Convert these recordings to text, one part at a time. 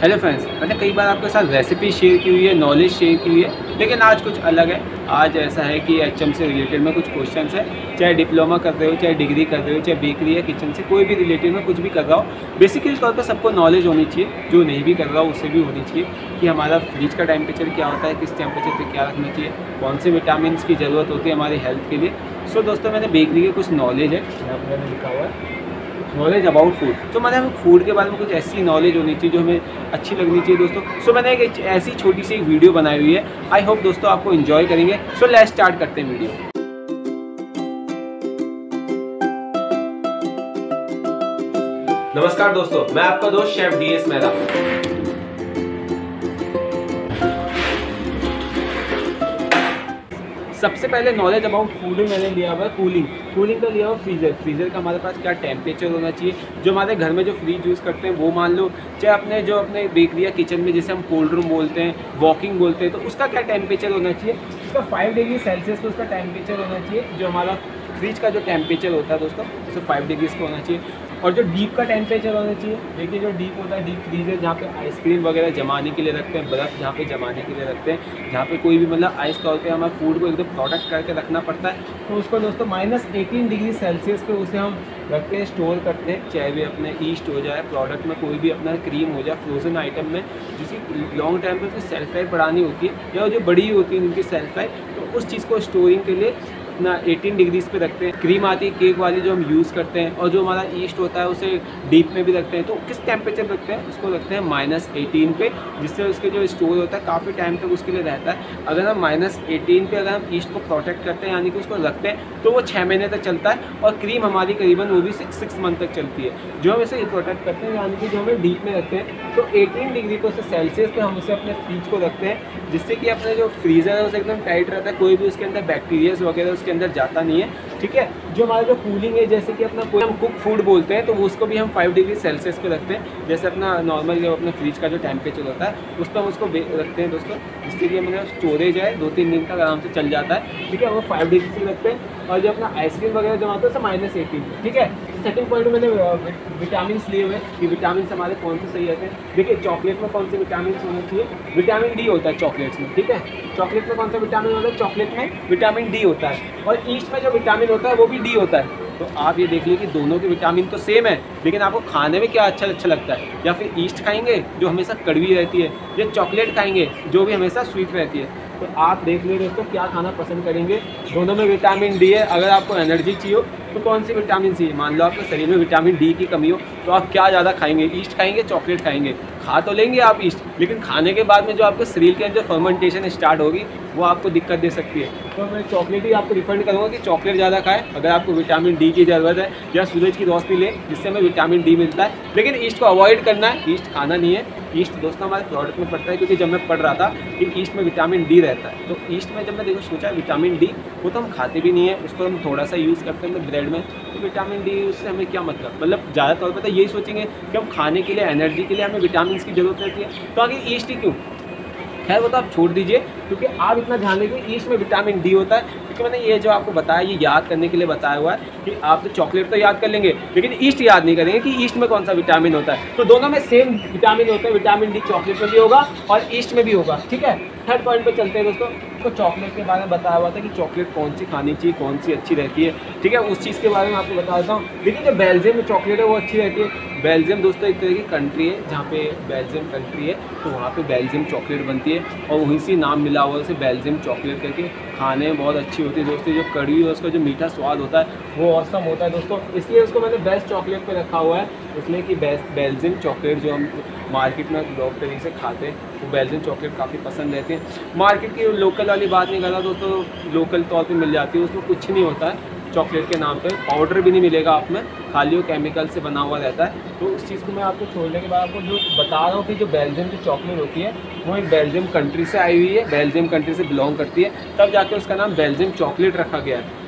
Hello friends, मैंने कई बार आपके साथ रेसिपी शेयर की हुई है, नॉलेज शेयर की हुई है, लेकिन आज कुछ अलग है। आज ऐसा है कि एचएम से रिलेटेड में कुछ क्वेश्चंस है। चाहे डिप्लोमा कर रहे हो, चाहे डिग्री कर रहे हो, चाहे बेकरी या किचन से कोई भी रिलेटेड में कुछ भी कर रहा हो, बेसिकली तौर पर सबको नॉलेज होनी चाहिए। जो नहीं भी कर रहा हो उसे भी होनी चाहिए कि हमारा फ्रिज का टेम्परेचर क्या होता है, किस टेम्परेचर पर क्या रखना चाहिए, कौन से विटामिन की ज़रूरत होती है हमारी हेल्थ के लिए। सो दोस्तों, मैंने बेकरी के कुछ नॉलेज है, यहाँ पर मैंने लिखा हुआ है नॉलेज अबाउट फूड। तो मैंने हमें फूड के बारे में कुछ ऐसी नॉलेज होनी चाहिए जो हमें अच्छी लगनी चाहिए दोस्तों। सो मैंने एक ऐसी छोटी सी एक वीडियो बनाई हुई है। आई होप दोस्तों आपको एंजॉय करेंगे। सो लेट्स स्टार्ट करते हैं वीडियो। नमस्कार दोस्तों, मैं आपका दोस्त शेफ डीएस मेहरा। सबसे पहले नॉलेज अबाउट फूड में मैंने लिया हुआ है कूलिंग का लिया हुआ फ्रीज़र का हमारे पास क्या टेम्परेचर होना चाहिए। जो हमारे घर में जो फ्रिज यूज़ करते हैं वो मान लो, चाहे अपने बेकरी या किचन में जैसे हम कोल्ड रूम बोलते हैं, वॉकिंग बोलते हैं, तो उसका क्या टेम्परेचर होना चाहिए। उसका 5 डिग्री सेल्सियस पे उसका टेम्परेचर होना चाहिए। जो हमारा फ्रिज का जो टेम्परेचर होता है दोस्तों, उसे 5 डिग्रीज पे होना चाहिए। और जो डीप का टेम्परेचर होना चाहिए, देखिए जो डीप होता है, डीप फ्रीजर जहाँ पे आइसक्रीम वगैरह जमाने के लिए रखते हैं, बर्फ़ जहाँ पे जमाने के लिए रखते हैं, जहाँ पे कोई भी मतलब आइस तौर पे हमारे फूड को एकदम प्रोटेक्ट करके रखना पड़ता है, तो उसको दोस्तों -18 डिग्री सेल्सियस पे उसे हम रखते हैं, स्टोर करते हैं। चाहे भी अपने ईस्ट हो जाए प्रोडक्ट में, कोई भी अपना क्रीम हो जाए, फ्रोज़न आइटम में जिसकी लॉन्ग टाइम पर उसकी सेल्फ लाइफ बढ़ानी होती है, या जो बड़ी होती है उनकी सेल्फ लाइफ, तो उस चीज़ को स्टोरिंग के लिए अपना 18 डिग्रीज़ पे रखते हैं। क्रीम आती है केक वाली जो हम यूज़ करते हैं, और जो हमारा ईस्ट होता है उसे डीप में भी रखते हैं। तो किस टेम्परेचर रखते हैं, उसको रखते हैं -18 पे, जिससे उसके जो स्टोर होता है काफ़ी टाइम तक उसके लिए रहता है। अगर हम -18 पे अगर हम ईस्ट को प्रोटेक्ट करते हैं, यानी कि उसको रखते हैं, तो वो 6 महीने तक चलता है। और क्रीम हमारी करीबन वो भी 6 मंथ तक चलती है। जो हम इसे प्रोटेक्ट करते हैं, यानी कि जो हमें डीप में रखते हैं, तो 18 डिग्री को सेल्सियस पे हम उसे अपने फ्रिज को रखते हैं, जिससे कि अपने जो फ्रीज़र है उसे एकदम टाइट रहता है, कोई भी उसके अंदर बैक्टीरियाज वगैरह उसके अंदर जाता नहीं है। ठीक है। जो हमारा जो कूलिंग है, जैसे कि अपना कोई हम कुक फूड बोलते हैं, तो वो उसको भी हम 5 डिग्री सेल्सियस पे रखते हैं। जैसे अपना नॉर्मल जो अपने फ्रिज का जो टेम्परेचर होता है उस पर हम उसको रखते हैं दोस्तों, जिससे कि मतलब स्टोरेज है 2-3 दिन तक आराम से चल जाता है। ठीक है, वो 5 डिग्री से रखते हैं। और जो अपना आइसक्रीम वगैरह जमाते हैं उसे -18। ठीक है। सेकंड पॉइंट में मैंने विटामिन लिए हुए कि विटामिन हमारे कौन से सही रहते हैं। देखिए, चॉकलेट में कौन से विटामिन होने चाहिए, विटामिन डी होता है चॉकलेट्स में। ठीक है, चॉकलेट में कौन सा विटामिन होता है, चॉकलेट में विटामिन डी होता है। और ईस्ट में जो विटामिन होता है वो भी डी होता है। तो आप ये देख लीजिए कि दोनों के विटामिन तो सेम है, लेकिन आपको खाने में क्या अच्छा लगता है। या फिर ईस्ट खाएंगे जो हमेशा कड़वी रहती है, या चॉकलेट खाएंगे जो भी हमेशा स्वीट रहती है। तो आप देख लीजिए दोस्तों क्या खाना पसंद करेंगे। दोनों में विटामिन डी है। अगर आपको एनर्जी चाहिए हो तो कौन सी विटामिन सी, मान लो आपके शरीर में विटामिन डी की कमी हो, तो आप क्या ज़्यादा खाएंगे, ईस्ट खाएंगे, चॉकलेट खाएंगे। खा तो लेंगे आप ईस्ट, लेकिन खाने के बाद में जो आपके शरीर के अंदर फर्मेंटेशन स्टार्ट होगी वो आपको दिक्कत दे सकती है। तो मैं चॉकलेट ही आपको रिकमेंड करूँगा कि चॉकलेट ज़्यादा खाएं अगर आपको विटामिन डी की ज़रूरत है, या सूरज की रोशनी लें जिससे हमें विटामिन डी मिलता है। लेकिन ईस्ट को अवॉइड करना है, ईस्ट खाना नहीं है। ईस्ट दोस्तों हमारे प्रोडक्ट में पड़ता है, क्योंकि जब मैं पढ़ रहा था कि ईस्ट में विटामिन डी रहता है, तो ईस्ट में जब मैं सोचा विटामिन डी, वो तो हम खाते भी नहीं है, उसको हम थोड़ा सा यूज़ करते हैं ब्रेड में। तो विटामिन डी उससे हमें क्या मतलब ज़्यादा तौर पर तो यही सोचेंगे कि हम खाने के लिए, एनर्जी के लिए हमें विटामिन की ज़रूरत रहती है, तो आगे ईस्ट ही क्यों। खैर वो तो आप छोड़ दीजिए, क्योंकि आप इतना ध्यान रखिए ईस्ट में विटामिन डी होता है। क्योंकि मैंने ये जो आपको बताया, ये याद करने के लिए बताया हुआ है कि आप तो चॉकलेट तो याद कर लेंगे, लेकिन ईस्ट याद नहीं करेंगे कि ईस्ट में कौन सा विटामिन होता है। तो दोनों में सेम विटामिन होता है, विटामिन डी चॉकलेट में भी होगा और ईस्ट में भी होगा। ठीक है, थर्ड पॉइंट पे चलते हैं दोस्तों। तो चॉकलेट के बारे में बताया हुआ था कि चॉकलेट कौन सी खानी चाहिए, कौन सी अच्छी रहती है। ठीक है, उस चीज़ के बारे में आपको बता देता हूँ। लेकिन जो बेल्जियम में चॉकलेट है वो अच्छी रहती है। बेल्जियम दोस्तों एक तरह की कंट्री है, जहाँ पे बेल्जियम कंट्री है, तो वहाँ पे बेल्जियम चॉकलेट बनती है, और वहीं से नाम मिला हुआ है उसे बेल्जियम चॉकलेट करके। खाने में बहुत अच्छी होती है दोस्तों। जो कड़वी और उसका जो मीठा स्वाद होता है वो औसम होता है दोस्तों। इसलिए उसको मैंने बेस्ट चॉकलेट पे रखा हुआ है, इसलिए कि बेल्जियम चॉकलेट जो हम मार्केट में लोग तरीके से खाते हैं, वो बेल्जियम चॉकलेट काफ़ी पसंद रहती है। मार्केट की लोकल वाली बात नहीं कर रहा दोस्तों, लोकल तौर पे मिल जाती है, उसमें कुछ नहीं होता है चॉकलेट के नाम पे, पाउडर भी नहीं मिलेगा आप में, खाली वो केमिकल से बना हुआ रहता है। तो उस चीज़ को मैं आपको छोड़ने के बाद आपको जो बता रहा हूँ कि जो बेल्जियम की चॉकलेट होती है वो एक बेल्जियम कंट्री से आई हुई है, बेल्जियम कंट्री से बिलोंग करती है, तब जाके उसका नाम बेल्जियम चॉकलेट रखा गया है।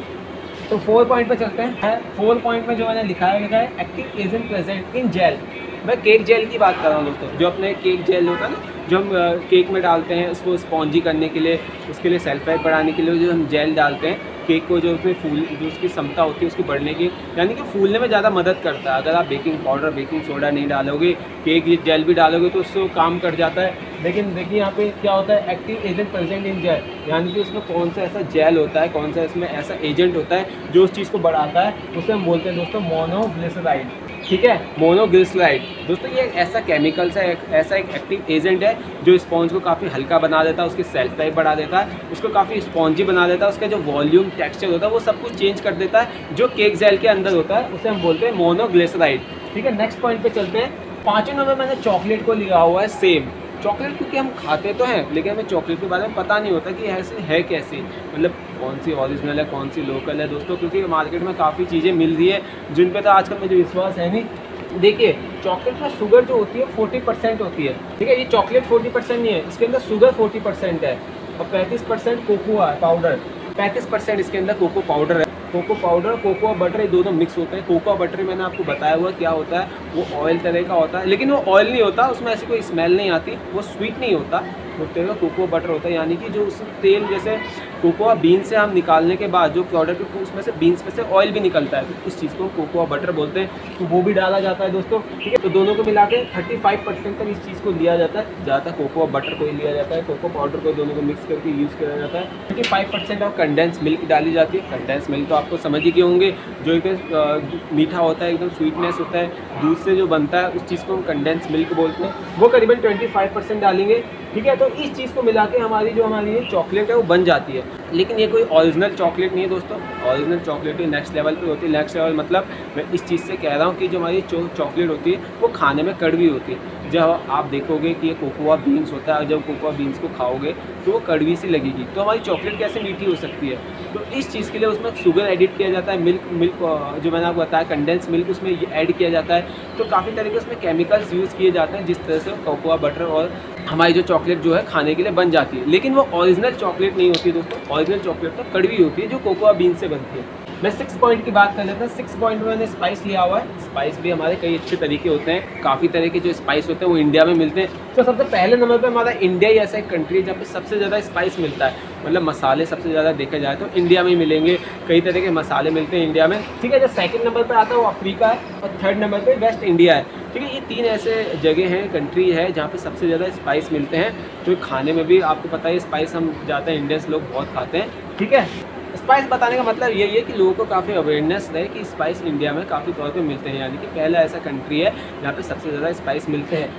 तो 4 पॉइंट पे चलते हैं। 4 पॉइंट में जो मैंने लिखा है active agent present in gel. मैं केक जेल की बात कर रहा हूँ दोस्तों। जो अपने केक जेल होता है ना, जो हम केक में डालते हैं उसको स्पॉन्जी करने के लिए, उसके लिए सेल्फ लाइफ बढ़ाने के लिए जो हम जेल डालते हैं केक को, जो उसमें फूल जो उसकी क्षमता होती है उसकी बढ़ने की, यानी कि फूलने में ज़्यादा मदद करता है। अगर आप बेकिंग पाउडर बेकिंग सोडा नहीं डालोगे, केक ये जेल भी डालोगे तो उससे वो काम कर जाता है। लेकिन देखिए यहाँ पे क्या होता है, active agent present in gel, यानी कि उसमें कौन सा ऐसा जेल होता है, कौन सा इसमें ऐसा एजेंट होता है जो उस चीज़ को बढ़ाता है, उसे हम बोलते हैं दोस्तों मोनोग्लिसराइड। ठीक है, मोनोग्लिसराइड दोस्तों ये ऐसा केमिकल सा ऐसा एक एक्टिव एजेंट है जो स्पॉन्ज को काफ़ी हल्का बना देता है, उसकी सेल्फ लाइफ बढ़ा देता है, उसको काफ़ी स्पॉन्जी बना देता है, उसका जो वॉल्यूम टेक्सचर होता है वो सब कुछ चेंज कर देता है, जो केक जेल के अंदर होता है उसे हम बोलते हैं मोनोग्लिसराइड। ठीक है, नेक्स्ट पॉइंट पे चलते हैं। 5वें नंबर मैंने चॉकलेट को लिया हुआ है सेम। चॉकलेट क्योंकि हम खाते तो हैं लेकिन हमें चॉकलेट के बारे में पता नहीं होता कि ऐसे है कैसी, मतलब कौन सी ओरिजिनल है कौन सी लोकल है दोस्तों, क्योंकि मार्केट में काफ़ी चीज़ें मिल रही है जिन पे तो आजकल मुझे विश्वास है नहीं। देखिए चॉकलेट में शुगर जो होती है 40% होती है। ठीक है, ये चॉकलेट 40% नहीं है, इसके अंदर शुगर 40% है और 35% कोकोआ पाउडर, 35% इसके अंदर कोको पाउडर है। कोको पाउडर कोकोआ बटर ये दोनों मिक्स होते हैं। कोकोआ बटर मैंने आपको बताया हुआ क्या होता है, वो ऑयल तरह का होता है, लेकिन वो ऑयल नहीं होता, उसमें ऐसी कोई स्मेल नहीं आती, वो स्वीट नहीं होता, वो तरह का कोकोआ बटर होता है। यानी कि जो उस तेल जैसे कोकोआ बीन से हम निकालने के बाद जो प्रोडक्ट उसमें से बीन्स में से ऑयल भी निकलता है, तो इस चीज़ को कोकोआ बटर बोलते हैं, तो वो भी डाला जाता है दोस्तों। ठीक है, तो दोनों को मिला के 35% तक इस चीज़ को लिया जाता है। ज़्यादातर कोकोआ बटर को ही लिया जाता है, कोको पाउडर को दोनों को मिक्स करके यूज़ किया जाता है। 35% ऑफ कंडेंस मिल्क डाली जाती है। कंडेंस मिल्क तो आपको समझ ही गए होंगे, जो एक मीठा होता है, एकदम स्वीटनेस होता है, दूध से जो बनता है उस चीज़ को हम कंडेंस मिल्क बोलते हैं, वो करीबन 25% डालेंगे। ठीक है, तो इस चीज़ को मिला के हमारी ये चॉकलेट है वो बन जाती है। लेकिन ये कोई ओरिजिनल चॉकलेट नहीं है दोस्तों, ओरिजिनल चॉकलेट ही नेक्स्ट लेवल पे होती है। नेक्स्ट लेवल मतलब मैं इस चीज़ से कह रहा हूँ कि जो हमारी चॉकलेट होती है वो खाने में कड़वी होती है। जब आप देखोगे कि ये कोकोआ बीन्स होता है, जब कोकोआ बीन्स को खाओगे तो वो कड़वी सी लगेगी, तो हमारी चॉकलेट कैसे मीठी हो सकती है। तो इस चीज़ के लिए उसमें शुगर एडिट किया जाता है, मिल्क जो मैंने आपको बताया कंडेंस मिल्क उसमें ऐड किया जाता है। तो काफ़ी तरह के उसमें केमिकल्स यूज़ किए जाते हैं जिस तरह से कोकोआ बटर और हमारी जो चॉकलेट जो है खाने के लिए बन जाती है। लेकिन वो ओरिजिनल चॉकलेट नहीं होती दोस्तों, ओरिजिनल चॉकलेट तो कड़वी होती है जो कोकोआ बीन से बनती है। मैं 6 पॉइंट की बात कर लेता हूँ। 6 पॉइंट में मैंने स्पाइस लिया हुआ है। स्पाइस भी हमारे कई अच्छे तरीके होते हैं, काफ़ी तरह के जो स्पाइस होते हैं वो इंडिया में मिलते हैं। तो सबसे पहले नंबर पे हमारा इंडिया ही ऐसा एक कंट्री है जहाँ पे सबसे ज़्यादा स्पाइस मिलता है, मतलब मसाले सबसे ज़्यादा देखा जाए तो इंडिया में ही मिलेंगे, कई तरह के मसाले मिलते हैं इंडिया में। ठीक है, जो सेकंड नंबर पे आता है वो अफ्रीका है और थर्ड नंबर पे वेस्ट इंडिया है। ठीक है, ये 3 ऐसे जगह हैं, कंट्री है जहाँ पे सबसे ज़्यादा स्पाइस मिलते हैं। तो खाने में भी आपको पता है स्पाइस हम ज़्यादा इंडियंस लोग बहुत खाते हैं। ठीक है, स्पाइस बताने का मतलब यही है कि लोगों को काफ़ी अवेयरनेस रहे कि स्पाइस इंडिया में काफ़ी तौर पे मिलते हैं, यानी कि पहला ऐसा कंट्री है जहाँ पे सबसे ज़्यादा स्पाइस मिलते हैं।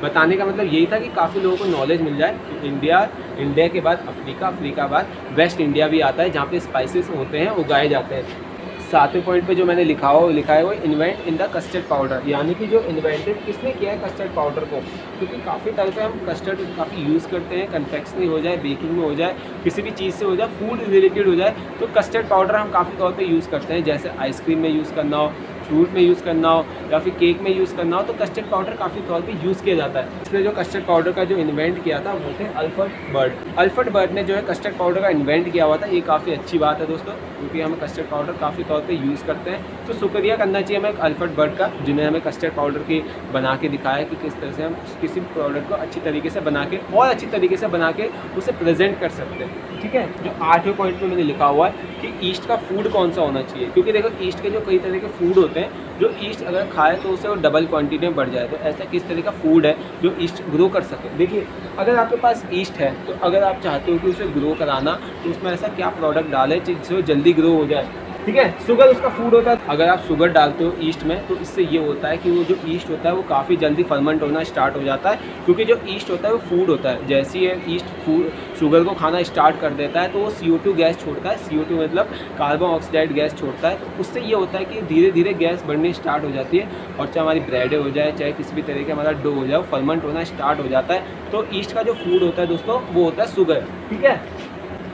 बताने का मतलब यही था कि काफ़ी लोगों को नॉलेज मिल जाए कि इंडिया के बाद अफ्रीका बाद वेस्ट इंडिया भी आता है जहाँ पे स्पाइसेस होते हैं, उगाए जाते हैं। 7वें पॉइंट पे जो मैंने लिखा है वो invent in the custard powder, यानी कि जो इन्वेंटेड किसने किया है कस्टर्ड पाउडर को, क्योंकि काफ़ी तरह से हम कस्टर्ड काफ़ी यूज़ करते हैं, कन्फेक्शनरी हो जाए, बेकिंग में हो जाए, किसी भी चीज़ से हो जाए, फूड रिलेटेड हो जाए, तो कस्टर्ड पाउडर हम काफ़ी तौर पे यूज़ करते हैं। जैसे आइसक्रीम में यूज़ करना हो, फ्रूट में यूज़ करना हो या फिर केक में यूज़ करना हो, तो कस्टर्ड पाउडर काफ़ी तौर पे यूज़ किया जाता है। इसने जो कस्टर्ड पाउडर का जो इन्वेंट किया था वो थे अल्फ्रेड बर्ड। अल्फ्रेड बर्ड ने जो है कस्टर्ड पाउडर का इन्वेंट किया हुआ था। ये काफ़ी अच्छी बात है दोस्तों, क्योंकि हम कस्टर्ड पाउडर काफ़ी तौर पे यूज़ करते हैं। तो शुक्रिया करना चाहिए हमें अल्फ्रेड बर्ड का, जिन्हें हमें कस्टर्ड पाउडर की बना के दिखाया कि किस तरह से हम किसी प्रोडक्ट को अच्छी तरीके से बना के और अच्छी तरीके से बना के उसे प्रेजेंट कर सकते हैं। ठीक है, जो 8वें पॉइंट में मैंने लिखा हुआ है कि ईस्ट का फूड कौन सा होना चाहिए, क्योंकि देखो ईस्ट के जो कई तरह के फूड होते हैं, जो ईस्ट अगर खाए तो उसे वो डबल क्वांटिटी में बढ़ जाए। तो ऐसा किस तरह का फूड है जो ईस्ट ग्रो कर सके। देखिए, अगर आपके पास ईस्ट है तो अगर आप चाहते हो कि उसे ग्रो कराना, तो उसमें ऐसा क्या प्रोडक्ट डालें जिससे वो जल्दी ग्रो हो जाए। ठीक है, शुगर उसका फूड होता है। अगर आप शुगर डालते हो ईस्ट में तो इससे ये होता है कि वो जो ईस्ट होता है वो काफ़ी जल्दी फर्मेंट होना स्टार्ट हो जाता है, क्योंकि जो ईस्ट होता है वो फूड होता है। जैसे ही ईस्ट फूड शुगर को खाना स्टार्ट कर देता है तो वो CO2 गैस छोड़ता है। CO2 मतलब कार्बन ऑक्साइड गैस छोड़ता है। तो उससे ये होता है कि धीरे धीरे गैस बढ़नी स्टार्ट हो जाती है, और चाहे हमारी ब्रेड हो जाए, चाहे किसी भी तरह का हमारा डो हो जाए, वो फर्मेंट होना स्टार्ट हो जाता है। तो ईस्ट का जो फूड होता है दोस्तों वो होता है शुगर। ठीक है,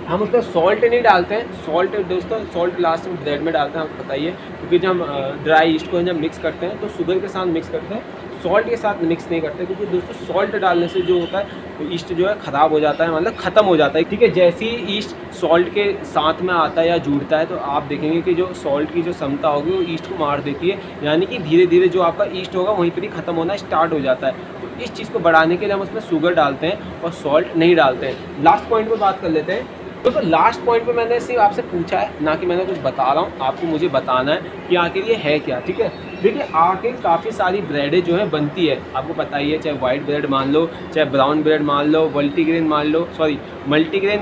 हम उसमें सॉल्ट नहीं डालते हैं। सॉल्ट दोस्तों सॉल्ट लास्ट में ब्रेड में डालते हैं, आपको बताइए, क्योंकि जब हम ड्राई ईस्ट को जब मिक्स करते हैं तो शुगर के साथ मिक्स करते हैं, सॉल्ट के साथ मिक्स नहीं करते, क्योंकि दोस्तों सॉल्ट डालने से जो होता है तो ईस्ट जो है ख़राब हो जाता है, मतलब ख़त्म हो जाता है। ठीक है, जैसे ही ईस्ट सॉल्ट के साथ में आता है या जुड़ता है तो आप देखेंगे कि जो सॉल्ट की जो क्षमता होगी वो ईस्ट को मार देती है, यानी कि धीरे धीरे जो आपका ईस्ट होगा वहीं पर ही ख़त्म होना स्टार्ट हो जाता है। तो इस चीज़ को बढ़ाने के लिए हम उसमें शुगर डालते हैं और सॉल्ट नहीं डालते हैं। लास्ट पॉइंट पर बात कर लेते हैं। तो लास्ट पॉइंट पे मैंने सिर्फ आपसे पूछा है, ना कि मैंने कुछ बता रहा हूँ, आपको मुझे बताना है कि आखिर ये है क्या, ठीक है। देखिए आखिर काफ़ी सारी ब्रेडें जो है बनती है, आपको पता ही है, चाहे वाइट ब्रेड मान लो, चाहे ब्राउन ब्रेड मान लो, मल्टीग्रेन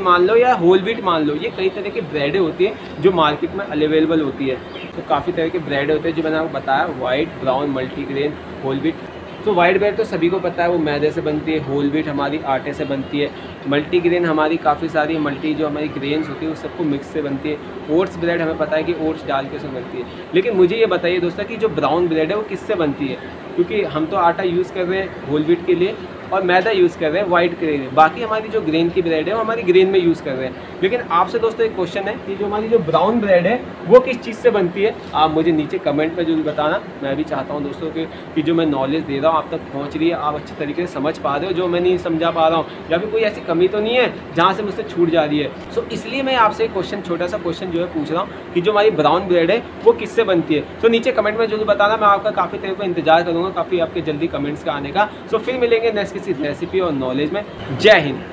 मान लो या होल व्हीट मान लो, ये कई तरह की ब्रेडें होती है जो मार्केट में अवेलेबल होती है। तो काफ़ी तरह के ब्रेड होते हैं जो मैंने आपको बताया, white, brown, multigrain, whole wheat. तो वाइट ब्रेड तो सभी को पता है, वो मैदे से बनती है, होल व्हीट हमारी आटे से बनती है, मल्टीग्रेन हमारी काफ़ी सारी जो हमारी ग्रेन्स होती है उस सबको मिक्स से बनती है। ओट्स ब्रेड हमें पता है कि ओट्स डाल के उसमें बनती है। लेकिन मुझे ये बताइए दोस्तों कि जो ब्राउन ब्रेड है वो किससे बनती है, क्योंकि हम तो आटा यूज़ कर रहे हैं होल व्हीट के लिए और मैदा यूज़ कर रहे हैं वाइट के लिए। बाकी हमारी जो ग्रेन की ब्रेड है वो हमारी ग्रेन में यूज़ कर रहे हैं। लेकिन आपसे दोस्तों एक क्वेश्चन है कि जो हमारी जो ब्राउन ब्रेड है वो किस चीज़ से बनती है, आप मुझे नीचे कमेंट में जरूर बताना। मैं भी चाहता हूँ दोस्तों कि जो मैं नॉलेज दे रहा हूँ आप तक पहुँच रही है, आप अच्छी तरीके से समझ पा रहे हो, जो मैं नहीं समझा पा रहा हूँ या फिर कोई ऐसी कमी तो नहीं है जहाँ से मुझसे छूट जा रही है। सो इसलिए मैं आपसे एक क्वेश्चन, छोटा सा क्वेश्चन जो है पूछ रहा हूँ कि जो हमारी ब्राउन ब्रेड है वो किससे बनती है। सो नीचे कमेंट में जरूर बताना, मैं आपका काफ़ी देर को इंतजार करूँगा, काफ़ी आपके जल्दी कमेंट्स का आने का। सो फिर मिलेंगे नेक्स्ट किसी रेसिपी और नॉलेज में। जय हिंद।